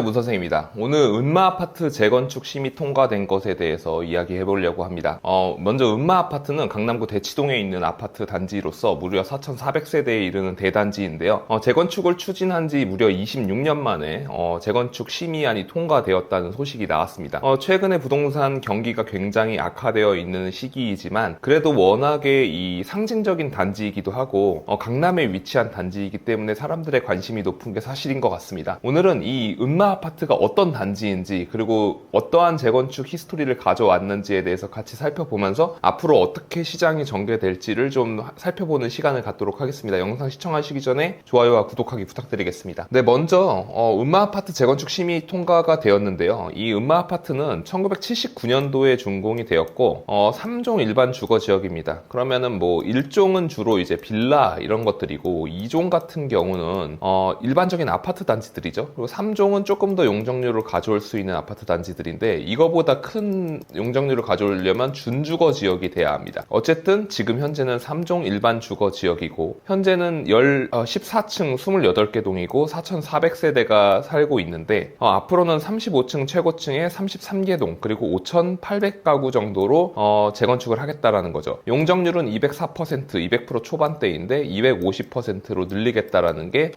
문 선생입니다. 오늘 은마아파트 재건축 심의 통과된 것에 대해서 이야기해 보려고 합니다. 먼저 은마아파트는 강남구 대치동에 있는 아파트 단지로서 무려 4,400세대에 이르는 대단지인데요. 재건축을 추진한 지 무려 26년 만에 재건축 심의안이 통과되었다는 소식이 나왔습니다. 최근에 부동산 경기가 굉장히 악화되어 있는 시기이지만 그래도 워낙에 이 상징적인 단지이기도 하고 강남에 위치한 단지이기 때문에 사람들의 관심이 높은 게 사실인 것 같습니다. 오늘은 이 아파트가 어떤 단지인지 그리고 어떠한 재건축 히스토리를 가져왔는지에 대해서 같이 살펴보면서 앞으로 어떻게 시장이 전개될지를 좀 살펴보는 시간을 갖도록 하겠습니다. 영상 시청하시기 전에 좋아요와 구독하기 부탁드리겠습니다. 네, 먼저 은마아파트 재건축 심의 통과가 되었는데요. 이 은마아파트는 1979년도에 준공이 되었고 3종 일반 주거 지역입니다. 그러면은 뭐 1종은 주로 이제 빌라 이런 것들이고 2종 같은 경우는 일반적인 아파트 단지들이죠. 그리고 3종은 조금 더 용적률을 가져올 수 있는 아파트 단지들인데 이거보다 큰 용적률을 가져오려면 준주거 지역이 돼야 합니다. 어쨌든 지금 현재는 3종 일반 주거 지역이고 현재는 14층 28개 동이고 4,400세대가 살고 있는데 앞으로는 35층 최고층에 33개 동 그리고 5,800가구 정도로 재건축을 하겠다라는 거죠. 용적률은 204%, 200% 초반대인데 250%로 늘리겠다라는 게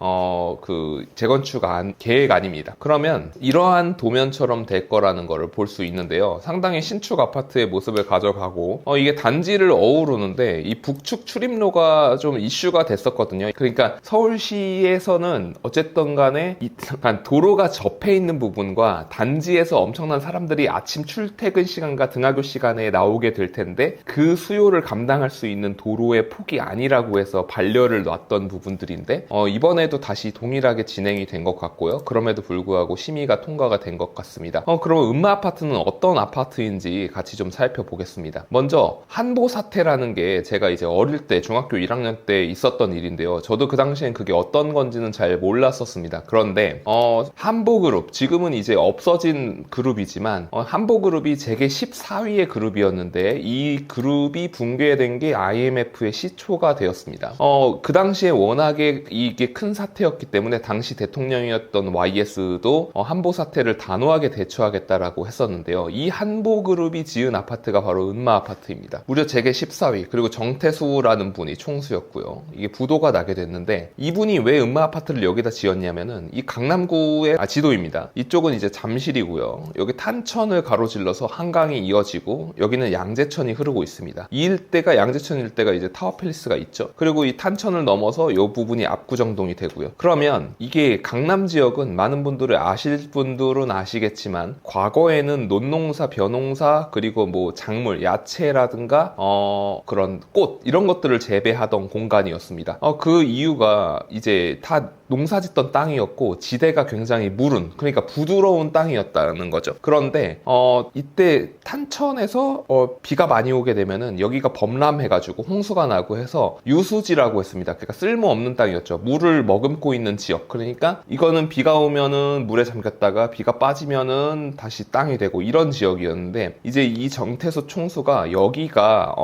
그 재건축 계획 아닙니다. 그러면 이러한 도면처럼 될 거라는 거를 볼 수 있는데요. 상당히 신축 아파트의 모습을 가져가고 이게 단지를 어우르는데 이 북측 출입로가 좀 이슈가 됐었거든요. 그러니까 서울시에서는 어쨌든 간에 도로가 접해 있는 부분과 단지에서 엄청난 사람들이 아침 출퇴근 시간과 등하교 시간에 나오게 될 텐데 그 수요를 감당할 수 있는 도로의 폭이 아니라고 해서 반려를 놨던 부분들인데 이번에도 다시 동일하게 진행이 된 것 같고요. 그럼에도 불구하고 심의가 통과가 된 것 같습니다. 그럼 은마아파트는 어떤 아파트인지 같이 좀 살펴보겠습니다. 먼저 한보사태라는 게 제가 이제 어릴 때 중학교 1학년 때 있었던 일인데요. 저도 그 당시엔 그게 어떤 건지는 잘 몰랐었습니다. 그런데 한보그룹, 지금은 이제 없어진 그룹이지만 한보그룹이 재계 14위의 그룹이었는데 이 그룹이 붕괴된 게 IMF의 시초가 되었습니다. 그 당시에 워낙에 이게 큰 사태였기 때문에 당시 대통령이었던 YS도 한보 사태를 단호하게 대처하겠다라고 했었는데요. 이 한보그룹이 지은 아파트가 바로 은마아파트입니다. 무려 재계 14위 그리고 정태수라는 분이 총수였고요. 이게 부도가 나게 됐는데 이분이 왜 은마아파트를 여기다 지었냐면은 이 강남구의 지도입니다. 이쪽은 이제 잠실이고요. 여기 탄천을 가로질러서 한강이 이어지고 여기는 양재천이 흐르고 있습니다. 이 일대가 양재천 일대가 이제 타워팰리스가 있죠. 그리고 이 탄천을 넘어서 이 부분이 압구정동이 되고요. 그러면 이게 강남 지역은 많은 분들이 아실 분들은 아시겠지만 과거에는 논농사, 벼농사 그리고 뭐 작물, 야채라든가 그런 꽃 이런 것들을 재배하던 공간이었습니다. 그 이유가 이제 다 농사짓던 땅이었고 지대가 굉장히 무른 그러니까 부드러운 땅이었다는 거죠. 그런데 이때 탄천에서 비가 많이 오게 되면은 여기가 범람해가지고 홍수가 나고 해서 유수지라고 했습니다. 그러니까 쓸모없는 땅이었죠. 물을 머금고 있는 지역. 그러니까 이거는 비가 오면은 물에 잠겼다가 비가 빠지면은 다시 땅이 되고 이런 지역이었는데 이제 이 정태수 총수가 여기가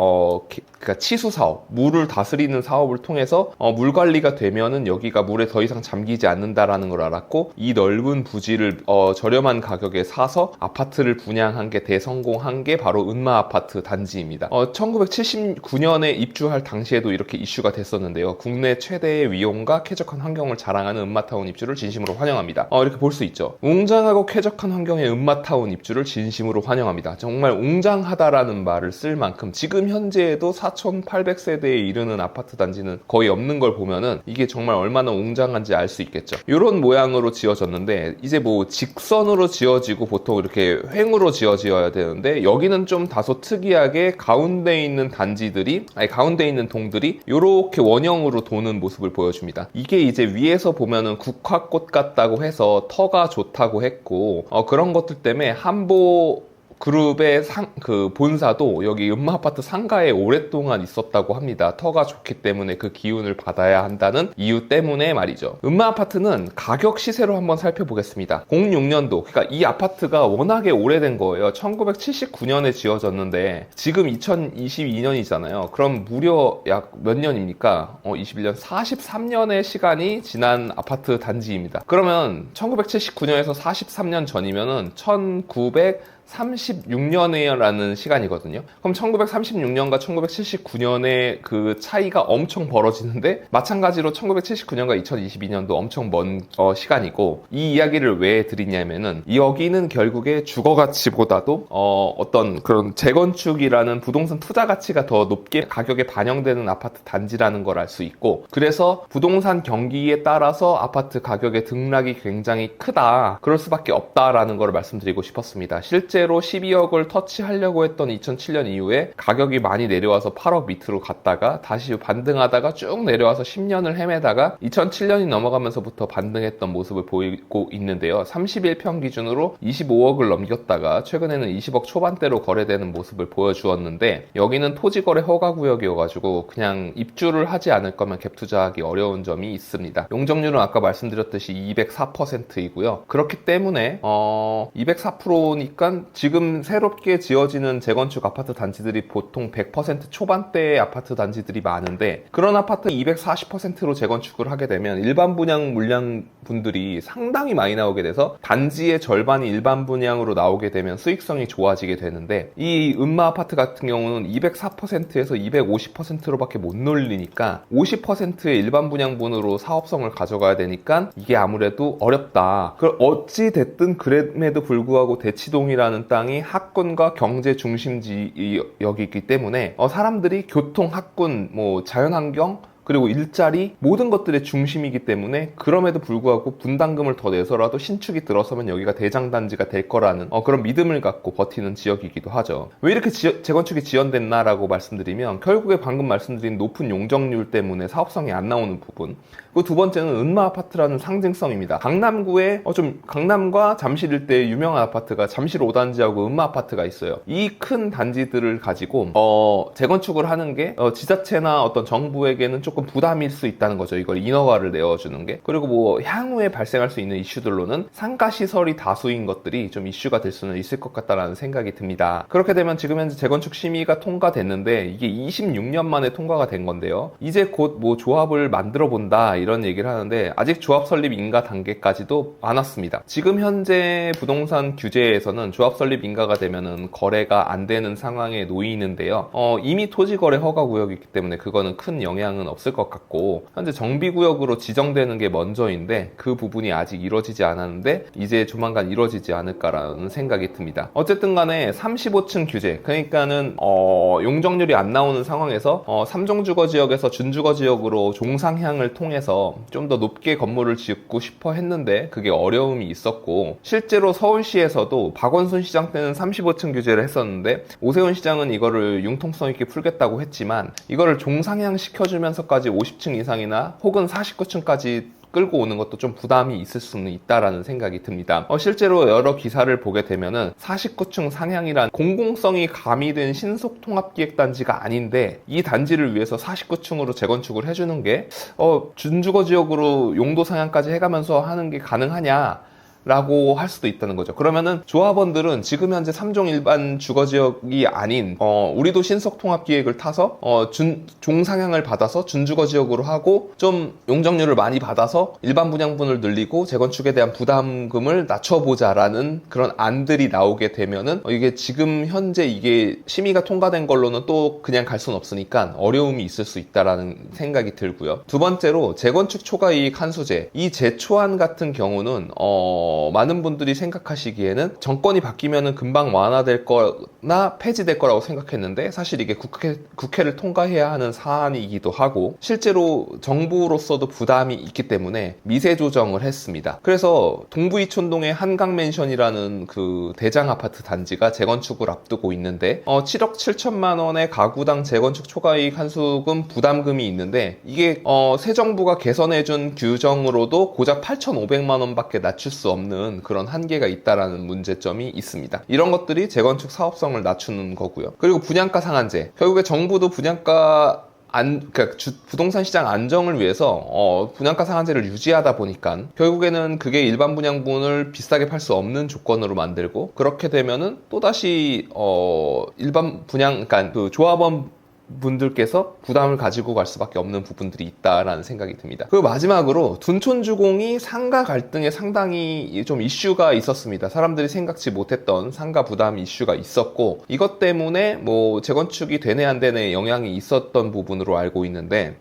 그러니까 치수 사업, 물을 다스리는 사업을 통해서 물 관리가 되면은 여기가 물에 더 이상 잠기지 않는다라는 걸 알았고 이 넓은 부지를 저렴한 가격에 사서 아파트를 분양한 게 대성공한 게 바로 은마아파트 단지입니다. 1979년에 입주할 당시에도 이렇게 이슈가 됐었는데요. 국내 최대의 위용과 쾌적한 환경을 자랑하는 은마타운 입주를 진심으로 환영합니다. 이렇게 볼 수 있죠. 웅장하고 쾌적한 환경의 은마타운 입주를 진심으로 환영합니다. 정말 웅장하다라는 말을 쓸 만큼 지금 현재에도 4,800세대에 이르는 아파트 단지는 거의 없는 걸 보면은 이게 정말 얼마나 웅장한지 알 수 있겠죠. 이런 모양으로 지어졌는데 이제 뭐 직선으로 지어지고 보통 이렇게 횡으로 지어져야 되는데 여기는 좀 다소 특이하게 가운데 있는 가운데 있는 동들이 이렇게 원형으로 도는 모습을 보여줍니다. 이게 이제 위에서 보면은 국화꽃 같다고 해서 터가 좋다고 했고 그런 것들 때문에 한보 그룹의 그 본사도 여기 음마아파트 상가에 오랫동안 있었다고 합니다. 터가 좋기 때문에 그 기운을 받아야 한다는 이유 때문에 말이죠. 음마아파트는 가격 시세로 한번 살펴보겠습니다. 06년도, 그러니까 이 아파트가 워낙에 오래된 거예요. 1979년에 지어졌는데 지금 2022년이잖아요. 그럼 무려 약 몇 년입니까? 21년, 43년의 시간이 지난 아파트 단지입니다. 그러면 1979년에서 43년 전이면은 1936년이라는 시간이거든요. 그럼 1936년과 1979년의 그 차이가 엄청 벌어지는데, 마찬가지로 1979년과 2022년도 엄청 먼 시간이고, 이 이야기를 왜 드리냐면은 여기는 결국에 주거가치보다도 어떤 그런 재건축이라는 부동산 투자 가치가 더 높게 가격에 반영되는 아파트 단지라는 걸 알 수 있고, 그래서 부동산 경기에 따라서 아파트 가격의 등락이 굉장히 크다, 그럴 수밖에 없다라는 걸 말씀드리고 싶었습니다. 실제로 12억을 터치하려고 했던 2007년 이후에 가격이 많이 내려와서 8억 밑으로 갔다가 다시 반등하다가 쭉 내려와서 10년을 헤매다가 2007년이 넘어가면서부터 반등했던 모습을 보이고 있는데요. 31평 기준으로 25억을 넘겼다가 최근에는 20억 초반대로 거래되는 모습을 보여주었는데, 여기는 토지거래 허가구역이어가지고 그냥 입주를 하지 않을 거면 갭 투자하기 어려운 점이 있습니다. 용적률은 아까 말씀드렸듯이 204%이고요. 그렇기 때문에 204%니까 지금 새롭게 지어지는 재건축 아파트 단지들이 보통 100% 초반대의 아파트 단지들이 많은데, 그런 아파트 240%로 재건축을 하게 되면 일반 분양 물량 분들이 상당히 많이 나오게 돼서 단지의 절반이 일반 분양으로 나오게 되면 수익성이 좋아지게 되는데, 이 음마 아파트 같은 경우는 204%에서 250%로밖에 못 놀리니까 50%의 일반 분양분으로 사업성을 가져가야 되니까 이게 아무래도 어렵다. 그걸 어찌 됐든 그럼에도 불구하고 대치동이라는 땅이 학군과 경제 중심지역이기 때문에 사람들이 교통, 학군, 자연환경, 그리고 일자리, 모든 것들의 중심이기 때문에 그럼에도 불구하고 분담금을 더 내서라도 신축이 들어서면 여기가 대장단지가 될 거라는 그런 믿음을 갖고 버티는 지역이기도 하죠. 왜 이렇게 재건축이 지연됐나라고 말씀드리면, 결국에 방금 말씀드린 높은 용적률 때문에 사업성이 안 나오는 부분, 그리고 두 번째는 음마아파트라는 상징성입니다. 강남구에 강남과 잠실 일대에 유명한 아파트가 잠실 5단지하고 음마아파트가 있어요. 이 큰 단지들을 가지고 재건축을 하는 게 지자체나 어떤 정부에게는 조금 부담일 수 있다는 거죠. 이걸 인허가를 내어주는 게. 그리고 향후에 발생할 수 있는 이슈들로는 상가시설이 다수인 것들이 좀 이슈가 될 수는 있을 것 같다라는 생각이 듭니다. 그렇게 되면 지금 현재 재건축 심의가 통과됐는데 이게 26년 만에 통과가 된 건데요. 이제 곧 조합을 만들어 본다, 이런 얘기를 하는데 아직 조합 설립 인가 단계까지도 안 왔습니다. 지금 현재 부동산 규제에서는 조합 설립 인가가 되면은 거래가 안 되는 상황에 놓이는데요. 이미 토지거래 허가구역이기 때문에 그거는 큰 영향은 없을 것 같고, 현재 정비구역으로 지정되는 게 먼저인데 그 부분이 아직 이루어지지 않았는데 이제 조만간 이루어지지 않을까라는 생각이 듭니다. 어쨌든 간에 35층 규제, 그러니까는 용적률이 안 나오는 상황에서 3종 주거지역에서 준주거지역으로 종상향을 통해서 좀 더 높게 건물을 짓고 싶어 했는데 그게 어려움이 있었고, 실제로 서울시에서도 박원순 시장 때는 35층 규제를 했었는데 오세훈 시장은 이거를 융통성 있게 풀겠다고 했지만, 이거를 종상향 시켜주면서까지 50층 이상이나 혹은 49층까지 끌고 오는 것도 좀 부담이 있을 수는 있다라는 생각이 듭니다. 실제로 여러 기사를 보게 되면은 49층 상향이란 공공성이 가미된 신속통합기획단지가 아닌데 이 단지를 위해서 49층으로 재건축을 해주는 게 준주거지역으로 용도 상향까지 해가면서 하는 게 가능하냐 라고 할 수도 있다는 거죠. 그러면은 조합원들은 지금 현재 3종 일반 주거지역이 아닌 우리도 신속통합기획을 타서 종상향을 받아서 준주거지역으로 하고 좀 용적률을 많이 받아서 일반 분양분을 늘리고 재건축에 대한 부담금을 낮춰보자라는 그런 안들이 나오게 되면은 이게 지금 현재 이게 심의가 통과된 걸로는 또 그냥 갈 수는 없으니까 어려움이 있을 수 있다라는 생각이 들고요. 두 번째로 재건축 초과이익 환수제, 이 재초안 같은 경우는 많은 분들이 생각하시기에는 정권이 바뀌면은 금방 완화될 거나 폐지될 거라고 생각했는데, 사실 이게 국회를 통과해야 하는 사안이기도 하고 실제로 정부로서도 부담이 있기 때문에 미세 조정을 했습니다. 그래서 동부이촌동의 한강맨션이라는 그 대장 아파트 단지가 재건축을 앞두고 있는데 7억 7천만 원의 가구당 재건축 초과이익 환수금 부담금이 있는데, 이게 새 정부가 개선해준 규정으로도 고작 8,500만 원밖에 낮출 수 없는 없는 그런 한계가 있다라는 문제점이 있습니다. 이런 것들이 재건축 사업성을 낮추는 거고요. 그리고 분양가 상한제. 결국에 정부도 분양가 그러니까 부동산 시장 안정을 위해서 분양가 상한제를 유지하다 보니까 결국에는 그게 일반 분양분을 비싸게 팔 수 없는 조건으로 만들고, 그렇게 되면은 또다시 일반 분양, 그러니까 그 조합원 분들께서 부담을 가지고 갈 수밖에 없는 부분들이 있다라는 생각이 듭니다. 그리고 마지막으로 둔촌주공이 상가 갈등에 상당히 좀 이슈가 있었습니다. 사람들이 생각지 못했던 상가 부담 이슈가 있었고, 이것 때문에 뭐 재건축이 되네 안 되네 영향이 있었던 부분으로 알고 있는데,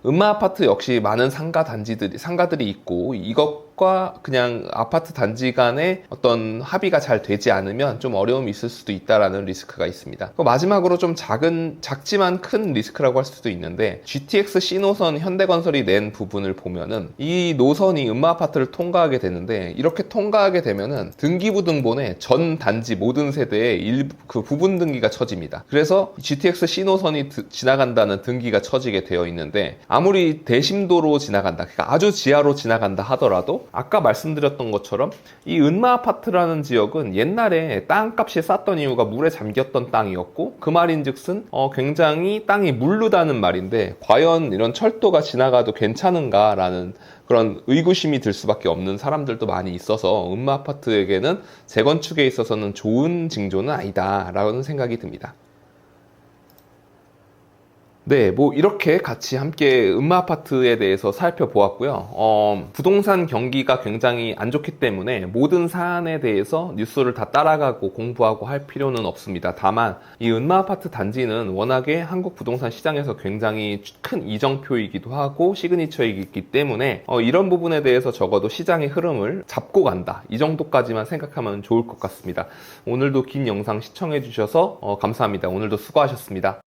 음마아파트 역시 많은 상가들이 있고, 이것과 그냥 아파트 단지 간의 어떤 합의가 잘 되지 않으면 좀 어려움이 있을 수도 있다라는 리스크가 있습니다. 마지막으로 좀 작지만 큰 리스크라고 할 수도 있는데, GTX C노선 현대건설이 낸 부분을 보면은 이 노선이 음마아파트를 통과하게 되는데, 이렇게 통과하게 되면은 등기부등본에 전 단지 모든 세대의 그 부분 등기가 쳐집니다. 그래서 GTX C노선이 지나간다는 등기가 쳐지게 되어 있는데, 아무리 대심도로 지나간다, 그러니까 아주 지하로 지나간다 하더라도 아까 말씀드렸던 것처럼 이 은마아파트라는 지역은 옛날에 땅값이 쌌던 이유가 물에 잠겼던 땅이었고, 그 말인즉슨 굉장히 땅이 물르다는 말인데, 과연 이런 철도가 지나가도 괜찮은가라는 그런 의구심이 들 수밖에 없는 사람들도 많이 있어서 은마아파트에게는 재건축에 있어서는 좋은 징조는 아니다라는 생각이 듭니다. 네, 뭐 이렇게 같이 함께 음마아파트에 대해서 살펴보았고요. 부동산 경기가 굉장히 안 좋기 때문에 모든 사안에 대해서 뉴스를 다 따라가고 공부하고 할 필요는 없습니다. 다만 이 음마아파트 단지는 워낙에 한국 부동산 시장에서 굉장히 큰 이정표이기도 하고 시그니처이기 때문에 이런 부분에 대해서 적어도 시장의 흐름을 잡고 간다, 이 정도까지만 생각하면 좋을 것 같습니다. 오늘도 긴 영상 시청해 주셔서 감사합니다. 오늘도 수고하셨습니다.